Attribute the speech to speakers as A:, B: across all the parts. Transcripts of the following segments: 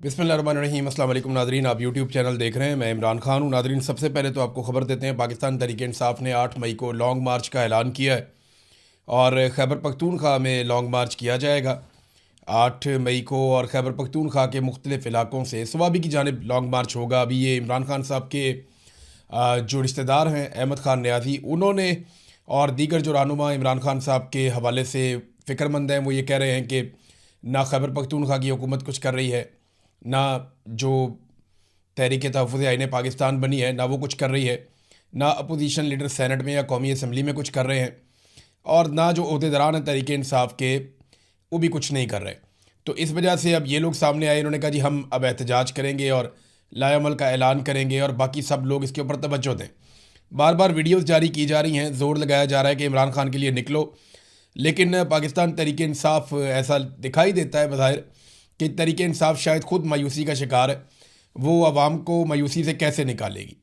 A: बिस्मिल्लाहिर्रहमानिर्रहीम। अस्सलाम वालेकुम नादरीन, आप यूट्यूब चैनल देख रहे हैं। मैं इमरान खान हूँ। नादरीन, सबसे पहले तो आपको ख़बर देते हैं, पाकिस्तान तहरीक इंसाफ ने 8 मई को लॉन्ग मार्च का ऐलान किया है और खैबर पख्तूनख्वा में लॉन्ग मार्च किया जाएगा 8 मई को। और खैबर पख्तूनख्वा के मुख्तलिफ़ इलाकों से स्वाबी की जानिब लॉन्ग मार्च होगा। अभी ये इमरान खान साहब के जो रिश्तेदार हैं अहमद ख़ान न्याज़ी, उन्होंने और दीगर जो रहनुमा इमरान खान साहब के हवाले से फ़िक्रमंद हैं, वो ये कह रहे हैं कि ना खैबर पख्तूनख्वा की हुकूमत कुछ कर रही है, ना जो तहरीक तहफ़्फ़ुज़ आईन पाकिस्तान बनी है ना वो कुछ कर रही है, ना अपोजिशन लीडर सैनट में या कौमी असम्बली में कुछ कर रहे हैं, और ना जो अहदेदारान हैं तहरीक इंसाफ के वो भी कुछ नहीं कर रहे। तो इस वजह से अब ये लोग सामने आए, इन्होंने कहा जी हम अब एहतजाज करेंगे और लाएअमल का ऐलान करेंगे और बाकी सब लोग इसके ऊपर तवज्जो दें। बार बार वीडियोज़ जारी की जा रही हैं, ज़ोर लगाया जा रहा है कि इमरान खान के लिए निकलो, लेकिन पाकिस्तान तहरीक इंसाफ ऐसा दिखाई देता है बज़ाहिर कि तहरीक इंसाफ शायद ख़ुद मायूसी का शिकार है। वो आवाम को मायूसी से कैसे निकालेगी?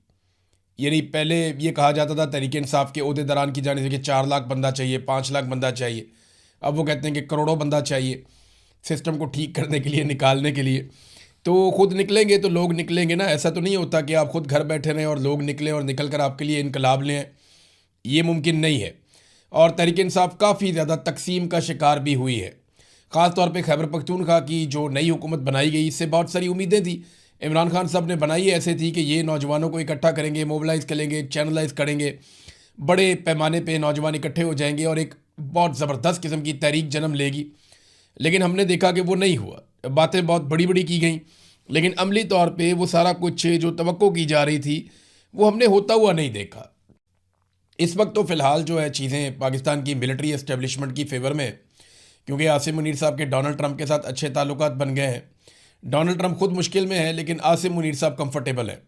A: यानी पहले ये कहा जाता था तहरीक इंसाफ के अहदेदारान की जानिब से कि 4 लाख बंदा चाहिए, 5 लाख बंदा चाहिए। अब वो कहते हैं कि करोड़ों बंदा चाहिए सिस्टम को ठीक करने के लिए, निकालने के लिए। तो ख़ुद निकलेंगे तो लोग निकलेंगे ना। ऐसा तो नहीं होता कि आप ख़ुद घर बैठे रहें और लोग निकलें और निकल कर आपके लिए इनकलाब लें, ये मुमकिन नहीं है। और तहरीक इंसाफ काफ़ी ज़्यादा तकसीम का शिकार भी हुई है। ख़ास तौर पे खैबर पख्तूनख्वा की जो नई हुकूमत बनाई गई, इससे बहुत सारी उम्मीदें थी। इमरान खान साहब ने बनाई ऐसे थी कि ये नौजवानों को इकट्ठा करेंगे, मोबिलाइज़ करेंगे, चैनलाइज करेंगे, बड़े पैमाने पे नौजवान इकट्ठे हो जाएंगे और एक बहुत ज़बरदस्त किस्म की तहरीक जन्म लेगी। लेकिन हमने देखा कि वो नहीं हुआ। बातें बहुत बड़ी बड़ी की गई, लेकिन अमली तौर पर वो सारा कुछ जो तवक्को की जा रही थी वो हमने होता हुआ नहीं देखा। इस वक्त तो फ़िलहाल जो है चीज़ें पाकिस्तान की मिलिट्री इस्टेब्लिशमेंट की फेवर में, क्योंकि आसिम मुनीर साहब के डोनाल्ड ट्रंप के साथ अच्छे ताल्लुकात बन गए हैं। डोनाल्ड ट्रंप खुद मुश्किल में है, लेकिन आसिम मुनीर साहब कंफर्टेबल है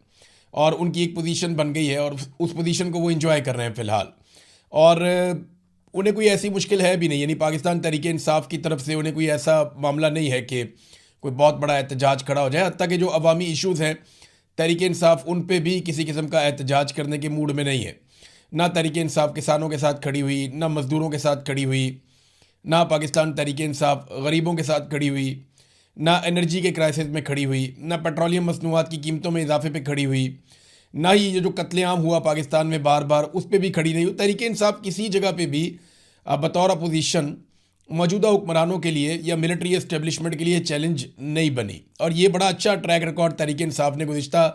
A: और उनकी एक पोजीशन बन गई है और उस पोजीशन को वो एंजॉय कर रहे हैं फ़िलहाल। और उन्हें कोई ऐसी मुश्किल है भी नहीं, यानी पाकिस्तान तहरीक इंसाफ की तरफ से उन्हें कोई ऐसा मामला नहीं है कि कोई बहुत बड़ा एहतजाज खड़ा हो जाए। हत्ता कि जो अवामी इशूज़ हैं तहरीक इंसाफ उन पर भी किसी किस्म का एहतजाज करने के मूड में नहीं है। ना तहरीक इंसाफ किसानों के साथ खड़ी हुई, ना मज़दूरों के साथ खड़ी हुई, ना पाकिस्तान तहरीक इंसाफ गरीबों के साथ खड़ी हुई, ना एनर्जी के क्राइसिस में खड़ी हुई, ना पेट्रोलियम मसनूआत की कीमतों में इजाफे पे खड़ी हुई, ना ही ये जो कत्लेआम हुआ पाकिस्तान में बार बार उस पर भी खड़ी नहीं हुई। तहरीक इंसाफ किसी जगह पे भी बतौर अपोजिशन मौजूदा हुक्मरानों के लिए या मिलिट्री इस्टेब्लिशमेंट के लिए चैलेंज नहीं बनी। और ये बड़ा अच्छा ट्रैक रिकॉर्ड तहरीक इंसाफ ने गुज़िश्ता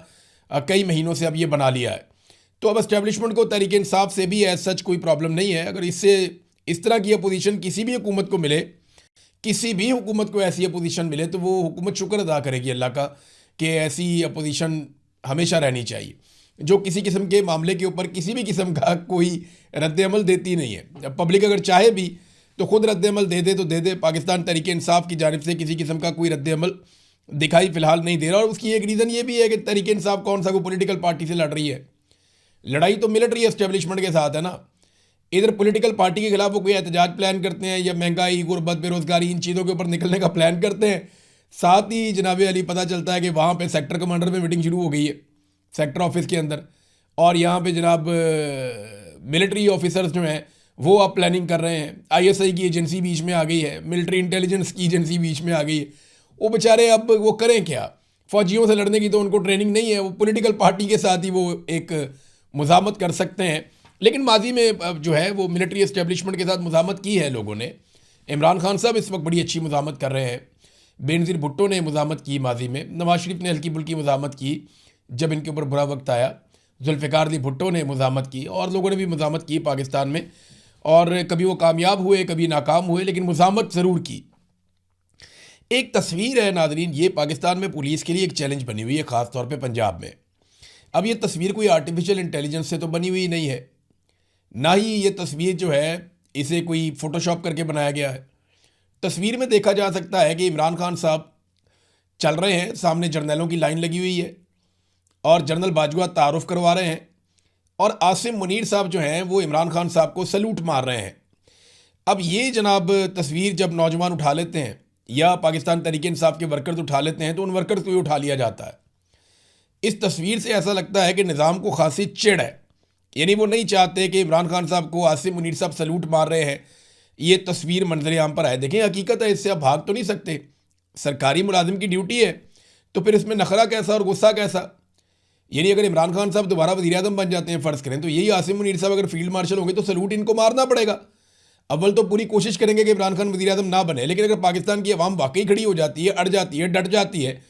A: कई महीनों से अब ये बना लिया है। तो अब इस्टेब्लिशमेंट को तहरीक इंसाफ से भी एज सच कोई प्रॉब्लम नहीं है। अगर इससे इस तरह की अपोजिशन किसी भी हुकूमत को मिले, किसी भी हुकूमत को ऐसी अपोजिशन मिले, तो वो हुकूमत शुक्र अदा करेगी अल्लाह का कि ऐसी अपोजिशन हमेशा रहनी चाहिए जो किसी किस्म के मामले के ऊपर किसी भी किस्म का कोई रद्द-ए-अमल देती नहीं है। पब्लिक अगर चाहे भी तो ख़ुद रद्द-ए-अमल दे दे तो दे दे। पाकिस्तान तहरीक इंसाफ की जानिब से किसी किस्म का कोई रद्द-ए-अमल दिखाई फ़िलहाल नहीं दे रहा। और उसकी एक रीज़न ये भी है कि तहरीक इंसाफ कौन सा कोई पॉलिटिकल पार्टी से लड़ रही है। लड़ाई तो मिलिट्री एस्टेब्लिशमेंट के साथ है ना। इधर पॉलिटिकल पार्टी के खिलाफ वो कोई एहतजाज प्लान करते हैं या महंगाई, गुर्बत, बेरोज़गारी, इन चीज़ों के ऊपर निकलने का प्लान करते हैं। साथ ही जनाब अली पता चलता है कि वहाँ पे सेक्टर कमांडर में मीटिंग शुरू हो गई है सेक्टर ऑफिस के अंदर, और यहाँ पे जनाब मिलिट्री ऑफिसर्स जो हैं वो अब प्लानिंग कर रहे हैं। ISI की एजेंसी बीच में आ गई है, मिलिट्री इंटेलिजेंस की एजेंसी बीच में आ गई है। वो बेचारे अब वो करें क्या? फ़ौजियों से लड़ने की तो उनको ट्रेनिंग नहीं है। वो पॉलिटिकल पार्टी के साथ ही वो एक मुज़ामत कर सकते हैं। लेकिन माजी में जो है वो मिलिट्री इस्टेब्लिशमेंट के साथ मुज़ामत की है लोगों ने। इमरान खान साहब इस वक्त बड़ी अच्छी मुज़ामत कर रहे हैं। बेनज़ीर भुट्टो ने मुज़ामत की माजी में, नवाज शरीफ ने हल्की फुल्की मुज़ामत की जब इनके ऊपर बुरा वक्त आया, जुल्फ़िकार अली भुट्टो ने मुज़ामत की, और लोगों ने भी मुज़ामत की पाकिस्तान में। और कभी वो कामयाब हुए, कभी नाकाम हुए, लेकिन मुज़ामत ज़रूर की। एक तस्वीर है नाज़रीन, ये पाकिस्तान में पुलिस के लिए एक चैलेंज बनी हुई है, ख़ास तौर पर पंजाब में। अब ये तस्वीर कोई आर्टिफिशियल इंटेलिजेंस से तो बनी हुई नहीं है, ना ही ये तस्वीर जो है इसे कोई फ़ोटोशॉप करके बनाया गया है। तस्वीर में देखा जा सकता है कि इमरान खान साहब चल रहे हैं, सामने जर्नलों की लाइन लगी हुई है और जनरल बाजवा तारुफ करवा रहे हैं, और आसिम मुनीर साहब जो हैं वो इमरान खान साहब को सलूट मार रहे हैं। अब ये जनाब तस्वीर जब नौजवान उठा लेते हैं या पाकिस्तान तहरीक इंसाफ के वर्कर्स उठा लेते हैं तो उन वर्कर्स को ही उठा लिया जाता है। इस तस्वीर से ऐसा लगता है कि निज़ाम को खासी चिढ़ है, यानी वो नहीं चाहते कि इमरान खान साहब को आसिम मुनीर साहब सलूट मार रहे हैं, ये तस्वीर मंजर आम पर आए। देखें, हकीकत है, इससे आप भाग तो नहीं सकते। सरकारी मुलाजिम की ड्यूटी है तो फिर इसमें नखरा कैसा और गुस्सा कैसा? यानी अगर इमरान खान साहब दोबारा वज़ीर आज़म बन जाते हैं, फ़र्ज़ करें, तो यही आसिम मुनीर साहब अगर फील्ड मार्शल होंगे तो सलूट इनको मारना पड़ेगा। अव्वल तो पूरी कोशिश करेंगे कि इमरान खान वज़ीर आज़म ना बने, लेकिन अगर पाकिस्तान की अवाम वाकई खड़ी हो जाती है, अड़ जाती है, डट जाती है,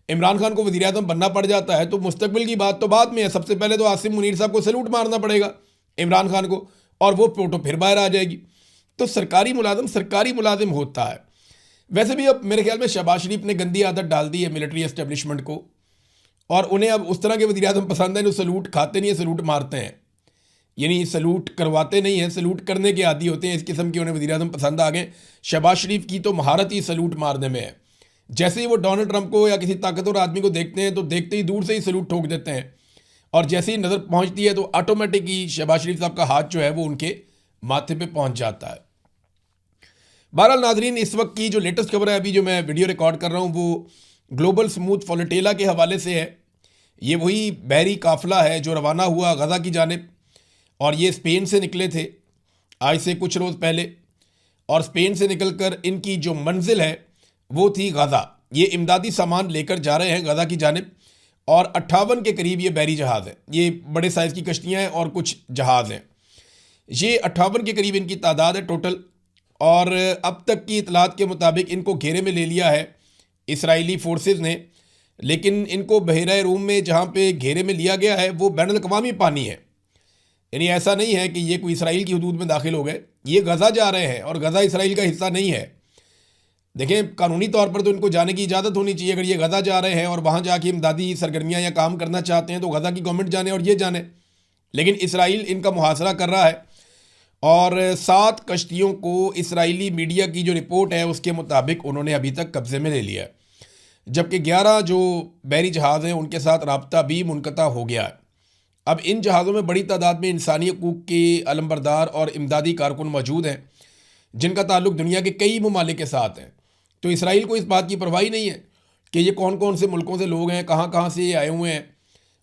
A: इमरान खान को वज़ीर आज़म बनना पड़ जाता है, तो मुस्तकबिल की बात तो बाद में है। सबसे पहले तो आसिम मुनीर साहब को सलूट मारना पड़ेगा इमरान खान को, और वो फोटो फिर बाहर आ जाएगी। तो सरकारी मुलाजिम होता है। वैसे भी अब मेरे ख्याल में शहबाज शरीफ ने गंदी आदत डाल दी है मिलिट्री एस्टेब्लिशमेंट को, और उन्हें अब उस तरह के वज़ीर आज़म पसंद है जो सलूट खाते नहीं है, सलूट मारते हैं। यानी सलूट करवाते नहीं हैं, सलूट करने के आदी होते हैं। इस किस्म के उन्हें वज़ीर आज़म पसंद आ गए। शहबाज शरीफ की तो महारत ही सलूट मारने में है। जैसे ही वो डोनाल्ड ट्रंप को या किसी ताकतवर आदमी को देखते हैं तो देखते ही दूर से ही सलूट ठोक देते हैं, और जैसे ही नज़र पहुंचती है तो ऑटोमेटिक ही शहबाज शरीफ साहब का हाथ जो है वो उनके माथे पे पहुंच जाता है। बहरहाल नाजरीन, इस वक्त की जो लेटेस्ट खबर है, अभी जो मैं वीडियो रिकॉर्ड कर रहा हूँ, वो ग्लोबल स्मूथ फॉल्टेला के हवाले से है। ये वही बहरी काफिला है जो रवाना हुआ गज़ा की जानिब, और ये स्पेन से निकले थे आज से कुछ रोज़ पहले, और स्पेन से निकलकर इनकी जो मंजिल है वो थी गज़ा। ये इमदादी सामान लेकर जा रहे हैं गज़ा की जानिब, और 58 के करीब ये बहरी जहाज़ हैं। ये बड़े साइज़ की कश्तियाँ हैं और कुछ जहाज़ हैं। ये 58 के करीब इनकी तादाद है टोटल, और अब तक की इतलात के मुताबिक इनको घेरे में ले लिया है इसराइली फोर्सेस ने। लेकिन इनको बहरा रूम में जहाँ पे घेरे में लिया गया है वो बैनुल अक़वामी पानी है। यानी ऐसा नहीं है कि ये कोई इसराइल की हदूद में दाखिल हो गए, ये गज़ा जा रहे हैं, और गज़ा इसराइल का हिस्सा नहीं है। देखें, कानूनी तौर पर तो इनको जाने की इजाज़त होनी चाहिए। अगर ये गज़ा जा रहे हैं और वहाँ जाके इमदादी सरगर्मियाँ या काम करना चाहते हैं तो गज़ा की गवर्नमेंट जाने और ये जाने, लेकिन इसराइल इनका मुहासरा कर रहा है। और 7 कश्तियों को इसराइली मीडिया की जो रिपोर्ट है उसके मुताबिक उन्होंने अभी तक कब्ज़े में ले लिया है, जबकि 11 जो बहरी जहाज़ हैं उनके साथ राब्ता भी मुनक़ता हो गया है। अब इन जहाज़ों में बड़ी तादाद में इंसानी हकूक़ के अलमबरदार और इमदादी कारकुन मौजूद हैं जिनका ताल्लुक़ दुनिया के कई ममालिक के साथ है। तो इसराइल को इस बात की परवाह नहीं है कि ये कौन कौन से मुल्कों से लोग हैं, कहाँ कहाँ से ये आए हुए हैं,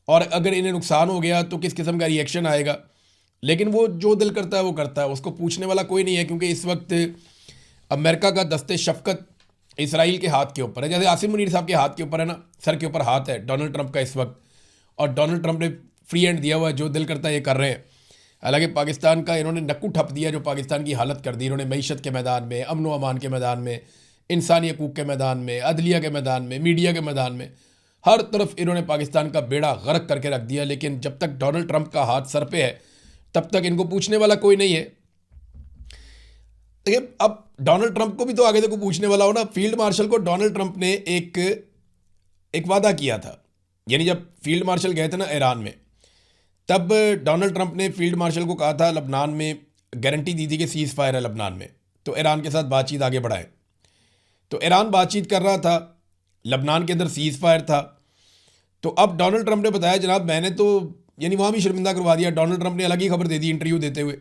A: और अगर इन्हें नुकसान हो गया तो किस किस्म का रिएक्शन आएगा। लेकिन वो जो दिल करता है वो करता है, उसको पूछने वाला कोई नहीं है, क्योंकि इस वक्त अमेरिका का दस्ते शफ़क़त इसराइल के हाथ के ऊपर है। जैसे आसिम मुनीर साहब के हाथ के ऊपर है ना, सर के ऊपर हाथ है डोनाल्ड ट्रंप का इस वक्त, और डोनाल्ड ट्रंप ने फ्री हैंड दिया हुआ है, जो दिल करता है ये कर रहे हैं। हालांकि पाकिस्तान का इन्होंने नक्कू ठप दिया, जो पाकिस्तान की हालत कर दी इन्होंने मईशत के मैदान में, अमन व अमान के मैदान में, इंसानी हकूक़ के मैदान में, अदलिया के मैदान में, मीडिया के मैदान में, हर तरफ इन्होंने पाकिस्तान का बेड़ा गर्क करके रख दिया। लेकिन जब तक डोनाल्ड ट्रंप का हाथ सर पे है तब तक इनको पूछने वाला कोई नहीं है। देखिए, अब डोनाल्ड ट्रंप को भी तो आगे देखो पूछने वाला हो ना। फील्ड मार्शल को डोनाल्ड ट्रंप ने एक वादा किया था। यानी जब फील्ड मार्शल गए थे ना ईरान में, तब डोनाल्ड ट्रंप ने फील्ड मार्शल को कहा था, लबनान में गारंटी दी थी कि सीज़ फायर है लबनान में, तो ईरान के साथ बातचीत आगे बढ़ाएं। तो ईरान बातचीत कर रहा था, लबनान के अंदर सीज़ फायर था। तो अब डोनाल्ड ट्रंप ने बताया, जनाब मैंने तो यानी वहाँ भी शर्मिंदा करवा दिया। डोनाल्ड ट्रंप ने अलग ही खबर दे दी इंटरव्यू देते हुए।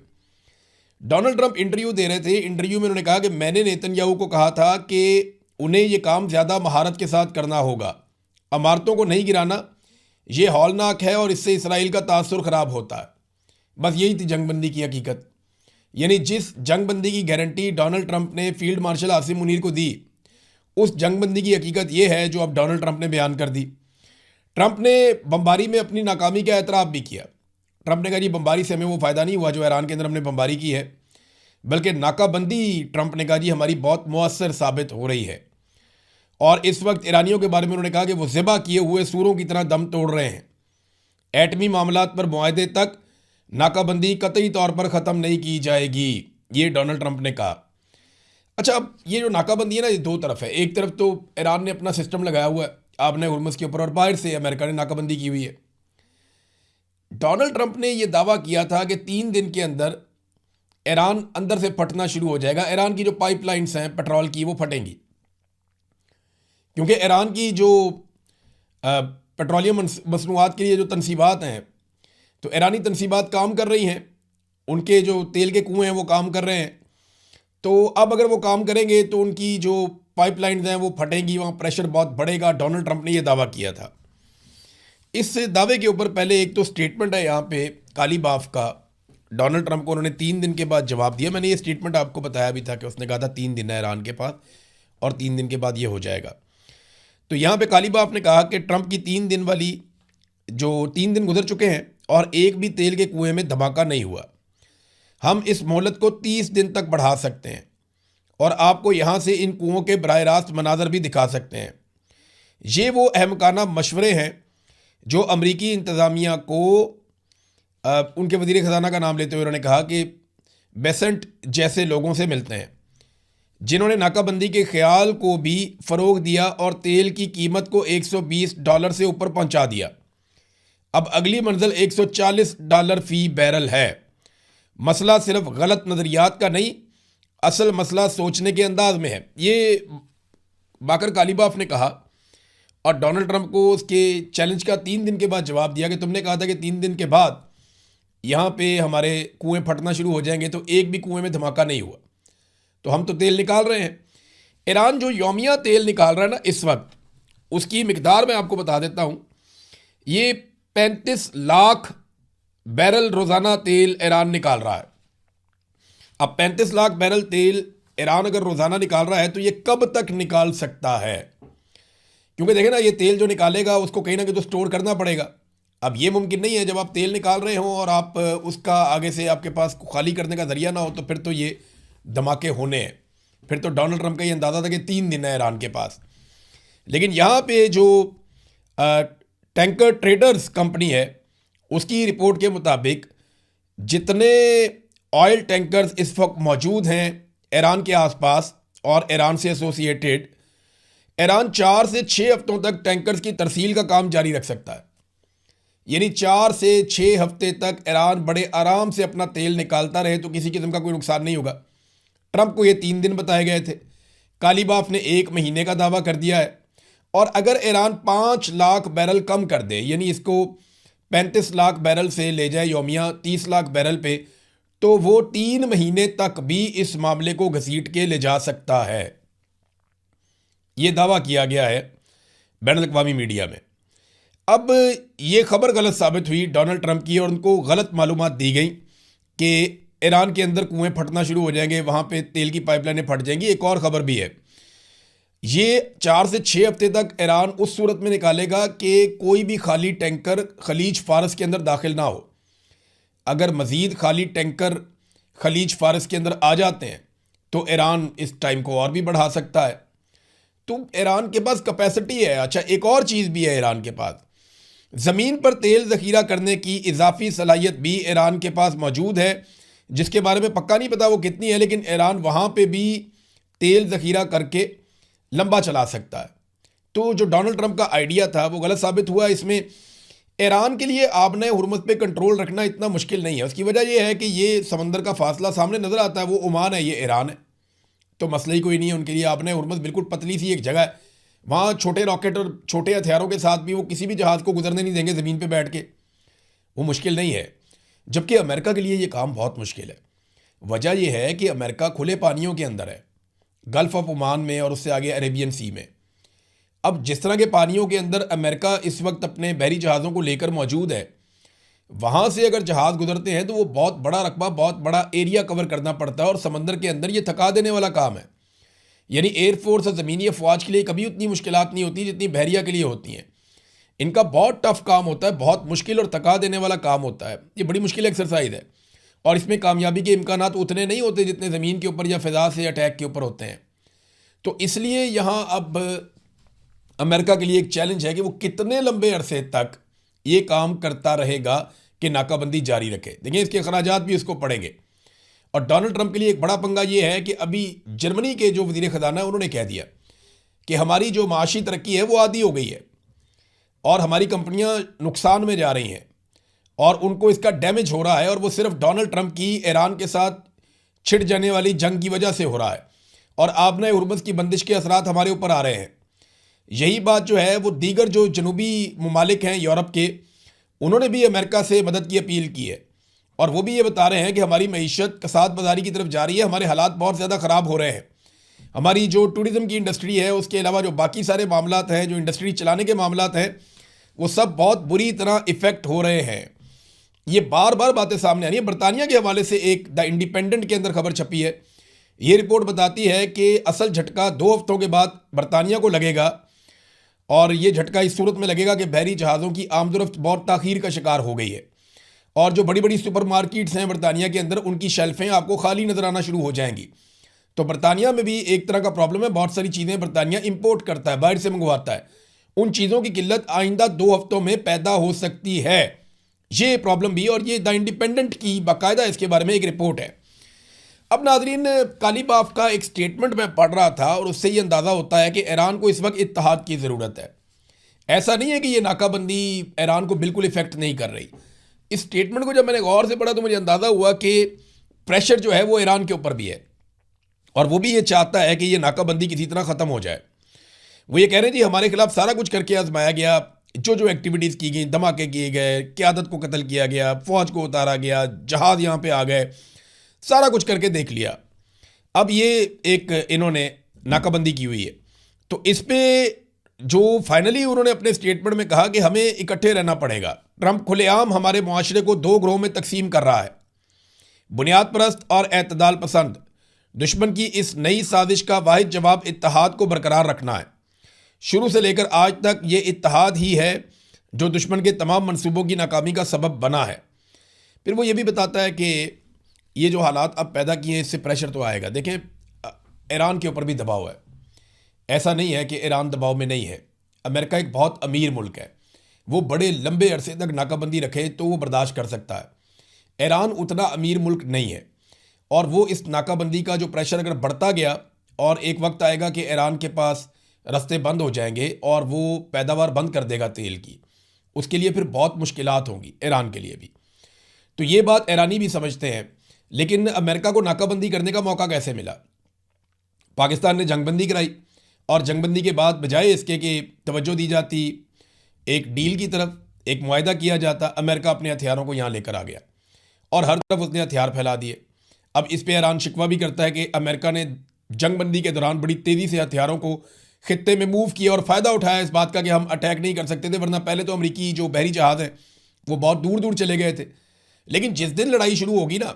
A: डोनाल्ड ट्रंप इंटरव्यू दे रहे थे, इंटरव्यू में उन्होंने कहा कि मैंने नेतन्याहू को कहा था कि उन्हें ये काम ज़्यादा महारत के साथ करना होगा, इमारतों को नहीं गिराना, ये हौलनाक है और इससे इसराइल का तासुर ख़राब होता है। बस यही थी जंगबंदी की हकीकत। यानी जिस जंगबंदी की गारंटी डोनाल्ड ट्रंप ने फील्ड मार्शल आसिम मुनीर को दी, उस जंगबंदी की हकीकत ये है जो अब डोनाल्ड ट्रंप ने बयान कर दी। ट्रंप ने बमबारी में अपनी नाकामी का एतराफ़ भी किया। ट्रंप ने कहा जी बमबारी से हमें वो फ़ायदा नहीं हुआ जो ईरान के अंदर हमने बमबारी की है, बल्कि नाकाबंदी ट्रंप ने कहा जी हमारी बहुत मुअस्सर साबित हो रही है। और इस वक्त ईरानियों के बारे में उन्होंने कहा कि वो ज़िबा किए हुए सूरों की तरह दम तोड़ रहे हैं। एटमी मामलात पर मुआहदे तक नाकाबंदी कतई तौर पर ख़त्म नहीं की जाएगी, ये डोनाल्ड ट्रंप ने कहा। अच्छा, अब ये जो नाकाबंदी है ना, ये दो तरफ है। एक तरफ तो ईरान ने अपना सिस्टम लगाया हुआ है आपने हुर्मुज़ के ऊपर, और बाहर से अमेरिका ने नाकाबंदी की हुई है। डोनाल्ड ट्रंप ने यह दावा किया था कि 3 दिन के अंदर ईरान अंदर से फटना शुरू हो जाएगा। ईरान की जो पाइपलाइंस हैं पेट्रोल की वो फटेंगी, क्योंकि ईरान की जो पेट्रोलियम मसनूआत के लिए जो तनसीबात हैं, तो ईरानी तनसीबात काम कर रही हैं, उनके जो तेल के कुएँ हैं वो काम कर रहे हैं। तो अब अगर वो काम करेंगे तो उनकी जो पाइपलाइंस हैं वो फटेंगी, वहाँ प्रेशर बहुत बढ़ेगा। डोनाल्ड ट्रंप ने यह दावा किया था। इस दावे के ऊपर पहले एक तो स्टेटमेंट है यहाँ पे काली बाफ का, डोनाल्ड ट्रंप को उन्होंने 3 दिन के बाद जवाब दिया। मैंने ये स्टेटमेंट आपको बताया भी था कि उसने कहा था 3 दिन है ईरान के पास और 3 दिन के बाद ये हो जाएगा। तो यहाँ पे कालीबाफ ने कहा कि ट्रंप की 3 दिन वाली जो 3 दिन गुजर चुके हैं और एक भी तेल के कुएं में धमाका नहीं हुआ। हम इस मोहलत को 30 दिन तक बढ़ा सकते हैं और आपको यहाँ से इन कुओं के बराह रास्त मनाजर भी दिखा सकते हैं। ये वो अहमकाना मशवरे हैं जो अमरीकी इंतज़ामिया को उनके वज़ीर ख़जाना का नाम लेते हुए उन्होंने कहा कि बेसेंट जैसे लोगों से मिलते हैं, जिन्होंने नाकाबंदी के ख्याल को भी फ़रोग दिया और तेल की कीमत को $120 से ऊपर पहुंचा दिया। अब अगली मंजिल $140 फ़ी बैरल है। मसला सिर्फ गलत नज़रियात का नहीं, असल मसला सोचने के अंदाज में है। ये बाकर कालीबाफ ने कहा और डोनाल्ड ट्रंप को उसके चैलेंज का 3 दिन के बाद जवाब दिया कि तुमने कहा था कि 3 दिन के बाद यहाँ पे हमारे कुएं फटना शुरू हो जाएंगे, तो एक भी कुएं में धमाका नहीं हुआ। तो हम तो तेल निकाल रहे हैं। ईरान जो यौमिया तेल निकाल रहा है ना इस वक्त, उसकी मिकदार मैं आपको बता देता हूँ। ये 35 लाख बैरल रोज़ाना तेल ईरान निकाल रहा है। अब 35 लाख बैरल तेल ईरान अगर रोज़ाना निकाल रहा है तो ये कब तक निकाल सकता है? क्योंकि देखें ना, ये तेल जो निकालेगा उसको कहीं ना कहीं तो स्टोर करना पड़ेगा। अब ये मुमकिन नहीं है जब आप तेल निकाल रहे हो और आप उसका आगे से आपके पास खाली करने का जरिया ना हो, तो फिर तो ये धमाके होने हैं। फिर तो डोनाल्ड ट्रंप का ये अंदाज़ा था कि 3 दिन है ईरान के पास। लेकिन यहाँ पे जो टैंकर ट्रेडर्स कंपनी है उसकी रिपोर्ट के मुताबिक जितने ऑयल टैंकर्स इस वक्त मौजूद हैं ईरान के आसपास और ईरान से एसोसिएटेड, ईरान 4 से 6 हफ्तों तक टैंकर्स की तरसील का काम जारी रख सकता है। यानी 4 से 6 हफ्ते तक ईरान बड़े आराम से अपना तेल निकालता रहे तो किसी किस्म का कोई नुकसान नहीं होगा। ट्रंप को ये 3 दिन बताए गए थे, कालीबाफ ने 1 महीने का दावा कर दिया है। और अगर ईरान 5 लाख बैरल कम कर दे, यानी इसको 35 लाख बैरल से ले जाए यौमिया 30 लाख बैरल पे, तो वो 3 महीने तक भी इस मामले को घसीट के ले जा सकता है। ये दावा किया गया है बैनुल अक़वामी मीडिया में। अब ये खबर गलत साबित हुई डोनाल्ड ट्रंप की और उनको गलत मालूमात दी गई कि ईरान के अंदर कुएं फटना शुरू हो जाएंगे, वहाँ पे तेल की पाइपलाइनें फट जाएंगी। एक और ख़बर भी है, ये 4 से 6 हफ्ते तक ईरान उस सूरत में निकालेगा कि कोई भी खाली टैंकर खलीज फारस के अंदर दाखिल ना हो। अगर मज़ीद खाली टैंकर खलीज फारस के अंदर आ जाते हैं तो ईरान इस टाइम को और भी बढ़ा सकता है। तो ईरान के पास कैपेसिटी है। अच्छा, एक और चीज़ भी है, ईरान के पास ज़मीन पर तेल ज़ख़ीरा करने की इजाफी सलाहियत भी ईरान के पास मौजूद है, जिसके बारे में पक्का नहीं पता वो कितनी है, लेकिन ईरान वहाँ पे भी तेल ज़ख़ीरा करके लंबा चला सकता है। तो जो डोनाल्ड ट्रंप का आइडिया था वो गलत साबित हुआ। इसमें ईरान के लिए आबने हुर्मुज़ पे कंट्रोल रखना इतना मुश्किल नहीं है। उसकी वजह यह है कि ये समंदर का फासला सामने नज़र आता है, वो ओमान है, ये ईरान है, तो मसला ही कोई नहीं है उनके लिए। आबने हुर्मुज़ बिल्कुल पतली सी एक जगह है, वहाँ छोटे रॉकेट और छोटे हथियारों के साथ भी वो किसी भी जहाज़ को गुजरने नहीं देंगे ज़मीन पे बैठ के, वो मुश्किल नहीं है। जबकि अमेरिका के लिए ये काम बहुत मुश्किल है। वजह यह है कि अमेरिका खुले पानियों के अंदर है, गल्फ़ ऑफ ओमान में और उससे आगे अरेबियन सी में। अब जिस तरह के पानियों के अंदर अमेरिका इस वक्त अपने बहरी जहाज़ों को लेकर मौजूद है, वहाँ से अगर जहाज़ गुजरते हैं तो वो बहुत बड़ा रकबा, बहुत बड़ा एरिया कवर करना पड़ता है और समंदर के अंदर ये थका देने वाला काम है। यानी एयरफोर्स और ज़मीनी अफवाज के लिए कभी उतनी मुश्किलात नहीं होती जितनी बहरिया के लिए होती हैं। इनका बहुत टफ काम होता है, बहुत मुश्किल और थका देने वाला काम होता है। ये बड़ी मुश्किल एक्सरसाइज है और इसमें कामयाबी के इम्कानात उतने नहीं होते जितने ज़मीन के ऊपर या फ़िज़ा से अटैक के ऊपर होते हैं। तो इसलिए यहाँ अब अमेरिका के लिए एक चैलेंज है कि वो कितने लंबे अरसे तक ये काम करता रहेगा कि नाकाबंदी जारी रखे। देखिए, इसके अखराजात भी उसको पड़ेंगे। और डोनाल्ड ट्रंप के लिए एक बड़ा पंगा ये है कि अभी जर्मनी के जो वज़ीर ख़जाना है उन्होंने कह दिया कि हमारी जो माशी तरक्की है वो आधी हो गई है और हमारी कंपनियां नुकसान में जा रही हैं और उनको इसका डैमेज हो रहा है, और वो सिर्फ डोनाल्ड ट्रंप की ईरान के साथ छिड़ जाने वाली जंग की वजह से हो रहा है और आबने हुर्मुज़ की बंदिश के असरात हमारे ऊपर आ रहे हैं। यही बात जो है वो दीगर जो जनूबी ममालिक हैं यूरोप के, उन्होंने भी अमेरिका से मदद की अपील की है और वो भी ये बता रहे हैं कि हमारी मईशत कसाद बाजारी की तरफ जा रही है, हमारे हालात बहुत ज़्यादा ख़राब हो रहे हैं। हमारी जो टूरिज़म की इंडस्ट्री है, उसके अलावा जो बाकी सारे मामलात हैं, जो इंडस्ट्री चलाने के मामलात हैं, वो सब बहुत बुरी तरह इफ़ेक्ट हो रहे हैं। ये बार बार बातें सामने आ रही हैं। बरतानिया के हवाले से एक द इंडिपेंडेंट के अंदर खबर छपी है। ये रिपोर्ट बताती है कि असल झटका 2 हफ्तों के बाद बरतानिया को लगेगा और ये झटका इस सूरत में लगेगा कि बहरी जहाज़ों की आमदोरफ्त बहुत ताख़ीर का शिकार हो गई है और जो बड़ी बड़ी सुपरमार्केट्स हैं बरतानिया के अंदर, उनकी शेल्फें आपको खाली नज़र आना शुरू हो जाएंगी। तो बरतानिया में भी एक तरह का प्रॉब्लम है, बहुत सारी चीज़ें बरतानिया इंपोर्ट करता है, बाहर से मंगवाता है। उन चीज़ों की किल्लत आइंदा 2 हफ्तों में पैदा हो सकती है, ये प्रॉब्लम भी। और ये द इंडिपेंडेंट की बाकायदा इसके बारे में एक रिपोर्ट है। अब नाजरीन, काली बाफ का एक स्टेटमेंट मैं पढ़ रहा था और उससे ये अंदाज़ा होता है कि ईरान को इस वक्त इत्तेहाद की ज़रूरत है। ऐसा नहीं है कि ये नाकाबंदी ईरान को बिल्कुल इफेक्ट नहीं कर रही। इस स्टेटमेंट को जब मैंने गौर से पढ़ा तो मुझे अंदाज़ा हुआ कि प्रेशर जो है वो ईरान के ऊपर भी है और वो भी ये चाहता है कि ये नाकाबंदी किसी तरह ख़त्म हो जाए। वो ये कह रहे हैं जी हमारे खिलाफ सारा कुछ करके आजमाया गया, जो जो एक्टिविटीज़ की गई, धमाके किए गए, क़यादत को कत्ल किया गया, फ़ौज को उतारा गया, जहाज़ यहाँ पे आ गए, सारा कुछ करके देख लिया। अब ये एक इन्होंने नाकाबंदी की हुई है। तो इस पे जो फाइनली उन्होंने अपने स्टेटमेंट में कहा कि हमें इकट्ठे रहना पड़ेगा। ट्रंप खुलेआम हमारे मुआशरे को 2 ग्रोह में तकसीम कर रहा है, बुनियाद परस्त और एतदाल पसंद। दुश्मन की इस नई साजिश का वाहिद जवाब इत्तेहाद को बरकरार रखना है। शुरू से लेकर आज तक ये इत्तेहाद ही है जो दुश्मन के तमाम मंसूबों की नाकामी का सबब बना है। फिर वो ये भी बताता है कि ये जो हालात अब पैदा किए हैं इससे प्रेशर तो आएगा। देखें, ईरान के ऊपर भी दबाव है, ऐसा नहीं है कि ईरान दबाव में नहीं है। अमेरिका एक बहुत अमीर मुल्क है, वो बड़े लंबे अरसे तक नाकाबंदी रखे तो वो बर्दाश्त कर सकता है। ईरान उतना अमीर मुल्क नहीं है और वो इस नाकाबंदी का जो प्रेशर अगर बढ़ता गया और एक वक्त आएगा कि ईरान के पास रास्ते बंद हो जाएंगे और वो पैदावार बंद कर देगा तेल की, उसके लिए फिर बहुत मुश्किलात होंगी ईरान के लिए भी। तो ये बात ईरानी भी समझते हैं। लेकिन अमेरिका को नाकाबंदी करने का मौका कैसे मिला? पाकिस्तान ने जंगबंदी कराई और जंगबंदी के बाद बजाय इसके कि तवज्जो दी जाती एक डील की तरफ, एक मुआहदा किया जाता, अमेरिका अपने हथियारों को यहाँ लेकर आ गया और हर तरफ उसने हथियार फैला दिए। अब इस पे ईरान शिकवा भी करता है कि अमेरिका ने जंगबंदी के दौरान बड़ी तेज़ी से हथियारों को खित्ते में मूव किया और फ़ायदा उठाया इस बात का कि हम अटैक नहीं कर सकते थे, वरना पहले तो अमरीकी जो बहरी जहाज़ हैं वो बहुत दूर दूर चले गए थे। लेकिन जिस दिन लड़ाई शुरू होगी ना,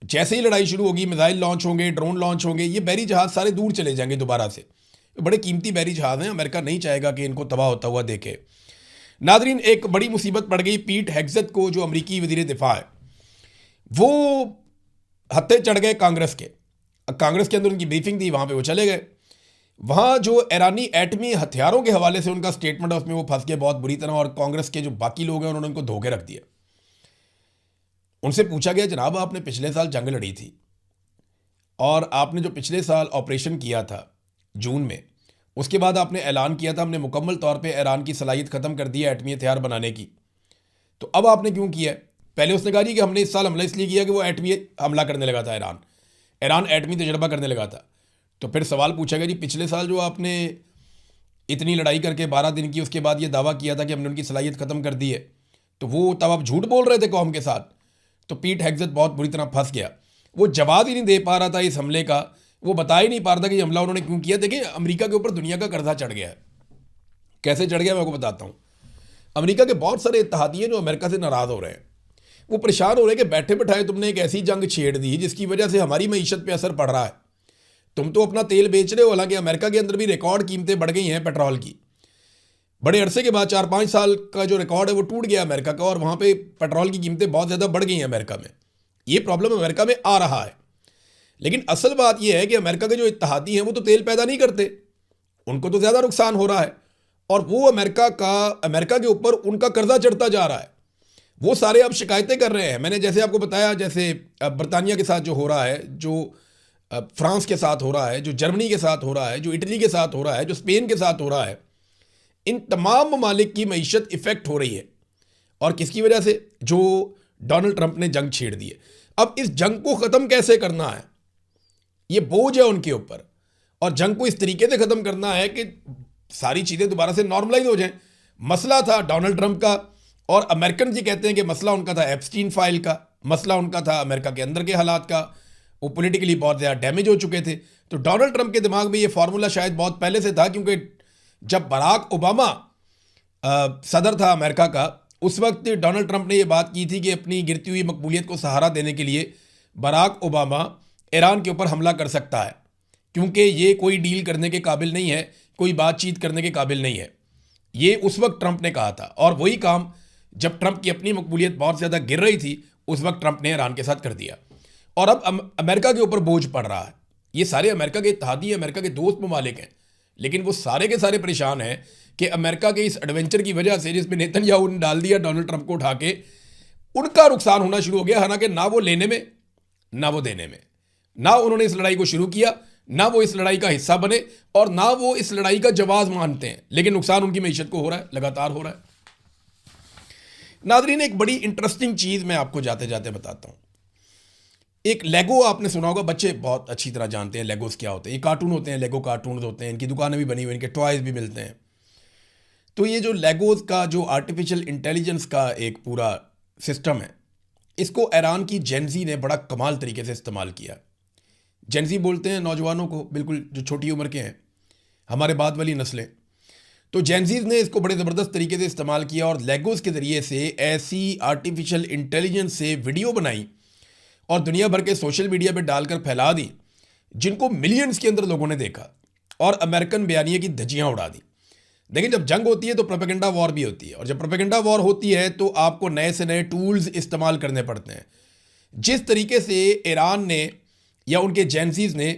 A: जैसे ही लड़ाई शुरू होगी, मिसाइल लॉन्च होंगे, ड्रोन लॉन्च होंगे, ये बहरी जहाज़ सारे दूर चले जाएंगे दोबारा से। बड़े कीमती बहरी जहाज़ हैं, अमेरिका नहीं चाहेगा कि इनको तबाह होता हुआ देखे। नादरीन, एक बड़ी मुसीबत पड़ गई पीट हेग्सेथ को, जो अमरीकी वज़ीर दिफा है। वो हत्थे चढ़ गए कांग्रेस के। कांग्रेस के अंदर उनकी ब्रीफिंग थी, वहाँ पर वो चले गए। वहाँ जो ईरानी एटमी हथियारों के हवाले से उनका स्टेटमेंट है उसमें वो फंस गए बहुत बुरी तरह और कांग्रेस के जो बाकी लोग हैं उन्होंने उनको धोखे रख दिया। उनसे पूछा गया, जनाब आपने पिछले साल जंग लड़ी थी और आपने जो पिछले साल ऑपरेशन किया था जून में, उसके बाद आपने ऐलान किया था हमने मुकम्मल तौर पे ईरान की सलाहियत ख़त्म कर दी है एटमी हथियार बनाने की, तो अब आपने क्यों किया है? पहले उसने कहा जी कि हमने इस साल हमला इसलिए किया कि वो एटमी हमला करने लगा था, ईरान एटमी तजर्बा करने लगा था। तो फिर सवाल पूछा गया जी पिछले साल जो आपने इतनी लड़ाई करके 12 दिन की, उसके बाद ये दावा किया था कि हमने उनकी सलाहियत ख़त्म कर दी है, तो वो तब आप झूठ बोल रहे थे कौम के साथ। तो पीट हेग्सेथ बहुत बुरी तरह फंस गया। वो जवाब ही नहीं दे पा रहा था इस हमले का, वो बता ही नहीं पा रहा था कि हमला उन्होंने क्यों किया। देखिए, अमेरिका के ऊपर दुनिया का कर्जा चढ़ गया है। कैसे चढ़ गया मैं आपको बताता हूँ। अमेरिका के बहुत सारे इत्तेहादी हैं जो अमेरिका से नाराज़ हो रहे हैं। वो परेशान हो रहे हैं कि बैठे बैठाए तुमने एक ऐसी जंग छेड़ दी जिसकी वजह से हमारी मईशत पर असर पड़ रहा है। तुम तो अपना तेल बेच रहे हो, हालांकि अमेरिका के अंदर भी रिकॉर्ड कीमतें बढ़ गई हैं पेट्रोल की। बड़े अरसे के बाद 4-5 साल का जो रिकॉर्ड है वो टूट गया अमेरिका का और वहाँ पे पेट्रोल की कीमतें बहुत ज़्यादा बढ़ गई हैं अमेरिका में। ये प्रॉब्लम अमेरिका में आ रहा है। लेकिन असल बात यह है कि अमेरिका के जो इत्तेहादी हैं वो तो तेल पैदा नहीं करते, उनको तो ज़्यादा नुकसान हो रहा है और वो अमेरिका के ऊपर उनका कर्जा चढ़ता जा रहा है। वो सारे अब शिकायतें कर रहे हैं। मैंने जैसे आपको बताया, जैसे बरतानिया के साथ जो हो रहा है, जो फ्रांस के साथ हो रहा है, जो जर्मनी के साथ हो रहा है, जो इटली के साथ हो रहा है, जो स्पेन के साथ हो रहा है, इन तमाम ममालिक की मईशत इफेक्ट हो रही है। और किसकी वजह से? जो डोनाल्ड ट्रंप ने जंग छेड़ दी है। अब इस जंग को ख़त्म कैसे करना है, ये बोझ है उनके ऊपर। और जंग को इस तरीके से ख़त्म करना है कि सारी चीज़ें दोबारा से नॉर्मलाइज हो जाएं। मसला था डोनाल्ड ट्रंप का और अमेरिकन जी कहते हैं कि मसला उनका था एप्स्टीन फाइल का, मसला उनका था अमेरिका के अंदर के हालात का। वो पॉलिटिकली बहुत ज़्यादा डैमेज हो चुके थे। तो डोनाल्ड ट्रंप के दिमाग में ये फार्मूला शायद बहुत पहले से था, क्योंकि जब बराक ओबामा सदर था अमेरिका का, उस वक्त डोनाल्ड ट्रंप ने ये बात की थी कि अपनी गिरती हुई मकबूलियत को सहारा देने के लिए बराक ओबामा ईरान के ऊपर हमला कर सकता है, क्योंकि ये कोई डील करने के काबिल नहीं है, कोई बातचीत करने के काबिल नहीं है। ये उस वक्त ट्रंप ने कहा था, और वही काम जब ट्रंप की अपनी मकबूलियत बहुत ज़्यादा गिर रही थी उस वक्त ट्रंप ने ईरान के साथ कर दिया। और अब अमेरिका के ऊपर बोझ पड़ रहा है। ये सारे अमेरिका के इत्तेहादी, अमेरिका के दोस्त ममालिक हैं, लेकिन वो सारे के सारे परेशान हैं कि अमेरिका के इस एडवेंचर की वजह से जिसमें नेतन्याहू ने डाल दिया डोनाल्ड ट्रंप को उठा के, उनका नुकसान होना शुरू हो गया। हालांकि ना वो लेने में ना वो देने में, ना उन्होंने इस लड़ाई को शुरू किया, ना वो इस लड़ाई का हिस्सा बने, और ना वो इस लड़ाई का जवाब मानते हैं, लेकिन नुकसान उनकी मईशत को हो रहा है, लगातार हो रहा है। नाज़रीन, एक बड़ी इंटरेस्टिंग चीज़ मैं आपको जाते जाते बताता हूँ। एक लेगो आपने सुना होगा, बच्चे बहुत अच्छी तरह जानते हैं लेगोस क्या होते हैं। ये कार्टून होते हैं, लेगो कार्टून होते हैं, इनकी दुकानें भी बनी हुई, इनके टॉयज़ भी मिलते हैं। तो ये जो लेगोस का जो आर्टिफिशियल इंटेलिजेंस का एक पूरा सिस्टम है, इसको ईरान की जेनजी ने बड़ा कमाल तरीके से इस्तेमाल किया। जेनजी बोलते हैं नौजवानों को, बिल्कुल जो छोटी उम्र के हैं, हमारे बाद वाली नस्लें। तो जेनजीज ने इसको बड़े ज़बरदस्त तरीके से इस्तेमाल किया और लेगोस के ज़रिए से ऐसी आर्टिफिशियल इंटेलिजेंस से वीडियो बनाई और दुनिया भर के सोशल मीडिया पे डालकर फैला दी, जिनको मिलियंस के अंदर लोगों ने देखा और अमेरिकन बयानिए की धज्जियाँ उड़ा दी। लेकिन जब जंग होती है तो प्रोपेगेंडा वॉर भी होती है, और जब प्रोपेगेंडा वॉर होती है तो आपको नए से नए टूल्स इस्तेमाल करने पड़ते हैं। जिस तरीके से ईरान ने या उनके जेनजीज ने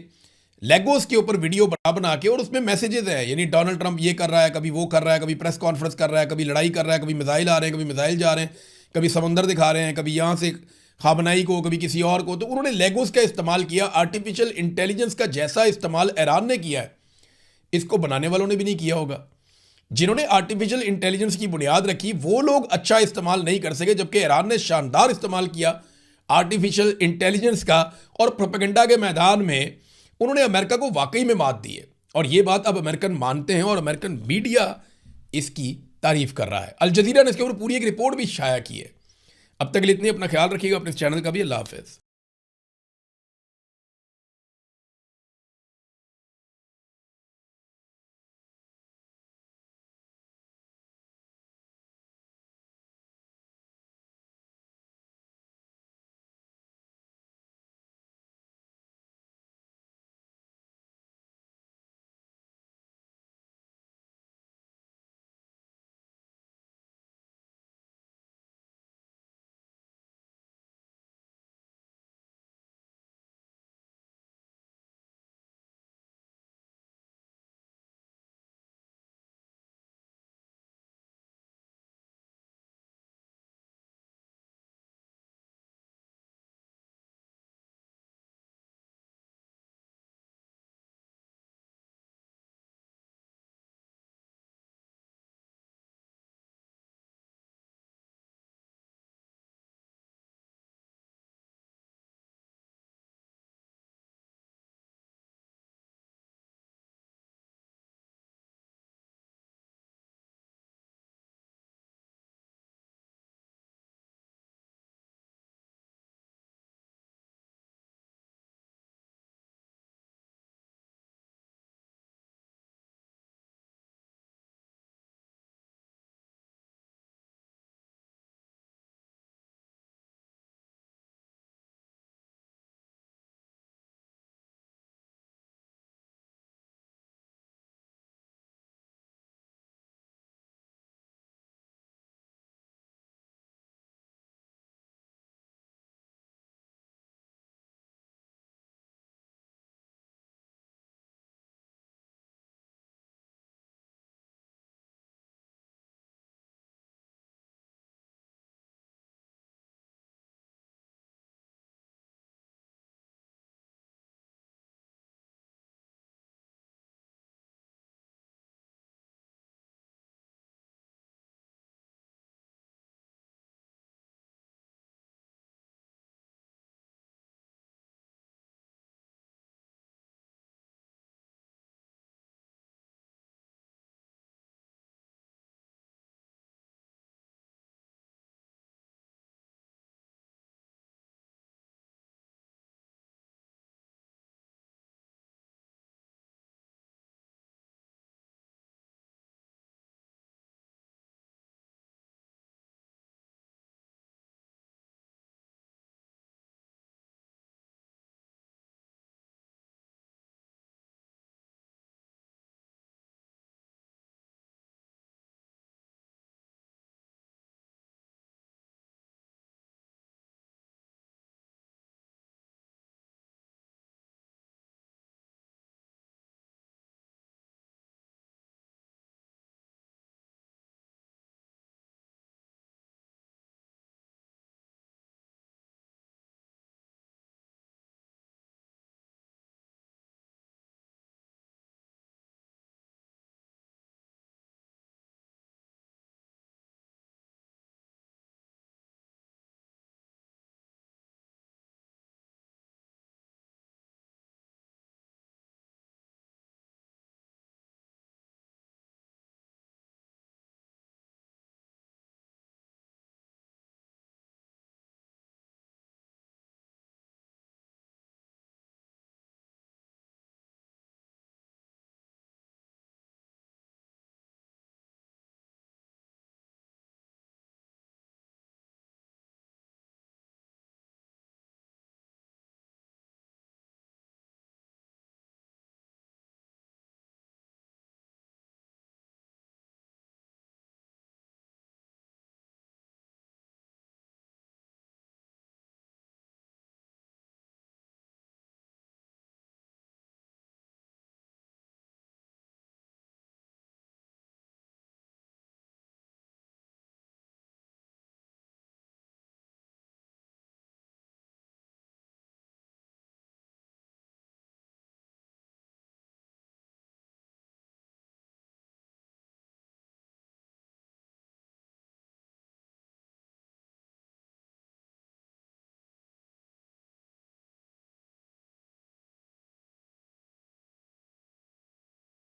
A: लेगोस के ऊपर वीडियो बना बना के, और उसमें मैसेजेस हैं, यानी डोनाल्ड ट्रंप ये कर रहा है, कभी वो कर रहा है, कभी प्रेस कॉन्फ्रेंस कर रहा है, कभी लड़ाई कर रहा है, कभी मिसाइल आ रहे हैं, कभी मिसाइल जा रहे हैं, कभी समंदर दिखा रहे हैं, कभी यहाँ से खाबनाई को, कभी किसी और को। तो उन्होंने लेगोस का इस्तेमाल किया। आर्टिफिशियल इंटेलिजेंस का जैसा इस्तेमाल ईरान ने किया है, इसको बनाने वालों ने भी नहीं किया होगा। जिन्होंने आर्टिफिशियल इंटेलिजेंस की बुनियाद रखी वो लोग अच्छा इस्तेमाल नहीं कर सके, जबकि ईरान ने शानदार इस्तेमाल किया आर्टिफिशियल इंटेलिजेंस का, और प्रोपेगेंडा के मैदान में उन्होंने अमेरिका को वाकई में मात दी है। और ये बात अब अमेरिकन मानते हैं और अमेरिकन मीडिया इसकी तारीफ कर रहा है। अल जज़ीरा ने इसके ऊपर पूरी एक रिपोर्ट भी शाया की है। अब तक के लिए इतनी, अपना ख्याल रखिएगा, अपने इस चैनल का भी। अल्लाह हाफ़िज़।